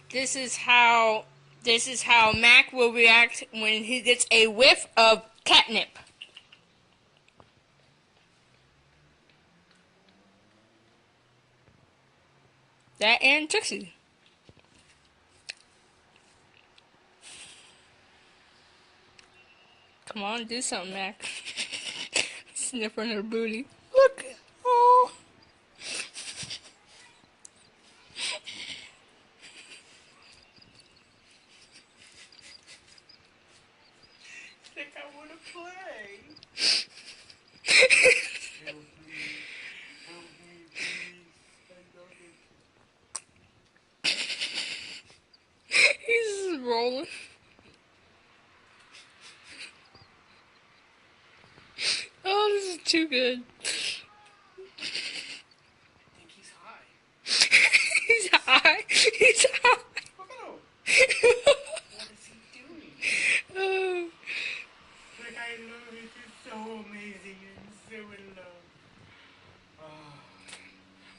This is how Mac will react when he gets a whiff of catnip. That and Trixie. Come on, do something, Mac. Sniffing her booty. Look. Oh. Think I want to play. Help me, please. He's just rolling. Oh, this is too good. I think he's high. He's high. He's high. Look at him. What is he doing? Oh. Like, I love it. It's so amazing and so in love.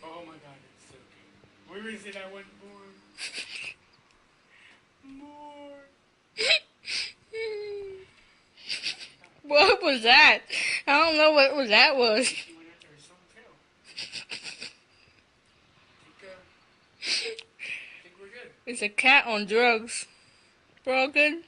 Oh my god, it's so good. Where is it? I want more. More. What was that? I don't know what that was. He went after his own tail. I think we're good. It's a cat on drugs. We're all good?